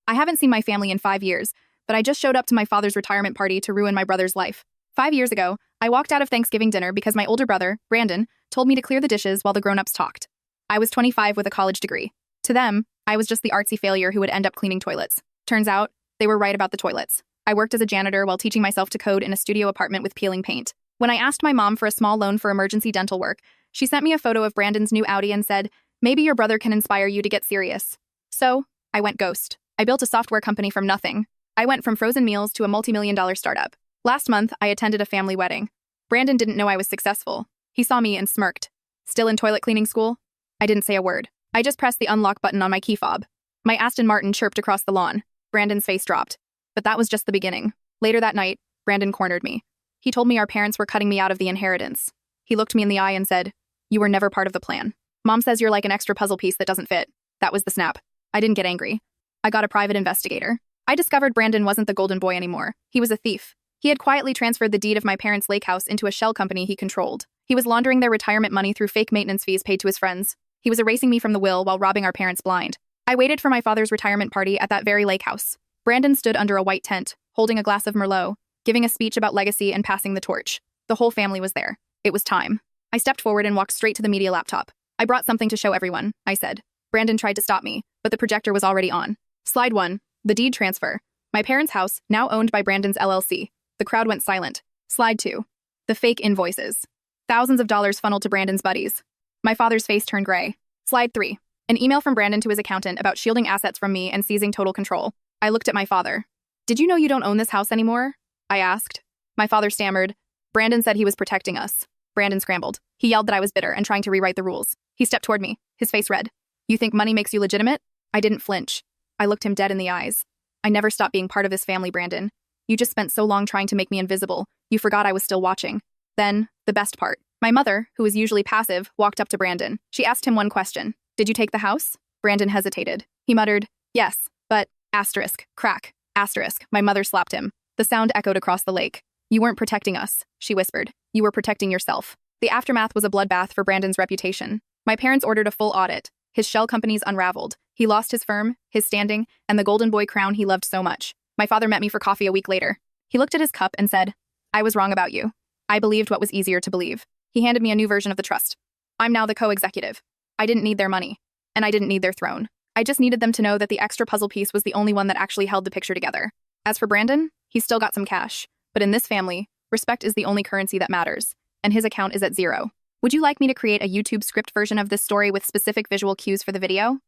I haven't seen my family in 5 years, but I just showed up to my father's retirement party to ruin my brother's life. 5 years ago, I walked out of Thanksgiving dinner because my older brother, Brandon, told me to clear the dishes while the grown-ups talked. I was 25 with a college degree. To them, I was just the artsy failure who would end up cleaning toilets. Turns out, they were right about the toilets. I worked as a janitor while teaching myself to code in a studio apartment with peeling paint. When I asked my mom for a small loan for emergency dental work, she sent me a photo of Brandon's new Audi and said, "Maybe your brother can inspire you to get serious." So, I went ghost. I built a software company from nothing. I went from frozen meals to a multi-million-dollar startup. Last month, I attended a family wedding. Brandon didn't know I was successful. He saw me and smirked. Still in toilet cleaning school? I didn't say a word. I just pressed the unlock button on my key fob. My Aston Martin chirped across the lawn. Brandon's face dropped. But that was just the beginning. Later that night, Brandon cornered me. He told me our parents were cutting me out of the inheritance. He looked me in the eye and said, "You were never part of the plan. Mom says you're like an extra puzzle piece that doesn't fit." That was the snap. I didn't get angry. I got a private investigator. I discovered Brandon wasn't the golden boy anymore. He was a thief. He had quietly transferred the deed of my parents' lake house into a shell company he controlled. He was laundering their retirement money through fake maintenance fees paid to his friends. He was erasing me from the will while robbing our parents blind. I waited for my father's retirement party at that very lake house. Brandon stood under a white tent, holding a glass of Merlot, giving a speech about legacy and passing the torch. The whole family was there. It was time. I stepped forward and walked straight to the media laptop. "I brought something to show everyone," I said. Brandon tried to stop me, but the projector was already on. Slide 1. The deed transfer. My parents' house, now owned by Brandon's LLC. The crowd went silent. Slide 2. The fake invoices. Thousands of dollars funneled to Brandon's buddies. My father's face turned gray. Slide 3. An email from Brandon to his accountant about shielding assets from me and seizing total control. I looked at my father. "Did you know you don't own this house anymore?" I asked. My father stammered. "Brandon said he was protecting us." Brandon scrambled. He yelled that I was bitter and trying to rewrite the rules. He stepped toward me, his face red. "You think money makes you legitimate?" I didn't flinch. I looked him dead in the eyes. "I never stopped being part of this family, Brandon. You just spent so long trying to make me invisible, you forgot I was still watching." Then, the best part. My mother, who was usually passive, walked up to Brandon. She asked him one question. "Did you take the house?" Brandon hesitated. He muttered, "Yes, but, asterisk, crack, asterisk." My mother slapped him. The sound echoed across the lake. "You weren't protecting us," she whispered. "You were protecting yourself." The aftermath was a bloodbath for Brandon's reputation. My parents ordered a full audit. His shell companies unraveled. He lost his firm, his standing, and the golden boy crown he loved so much. My father met me for coffee a week later. He looked at his cup and said, "I was wrong about you. I believed what was easier to believe." He handed me a new version of the trust. I'm now the co-executive. I didn't need their money, and I didn't need their throne. I just needed them to know that the extra puzzle piece was the only one that actually held the picture together. As for Brandon, he's still got some cash. But in this family, respect is the only currency that matters, and his account is at 0. Would you like me to create a YouTube script version of this story with specific visual cues for the video?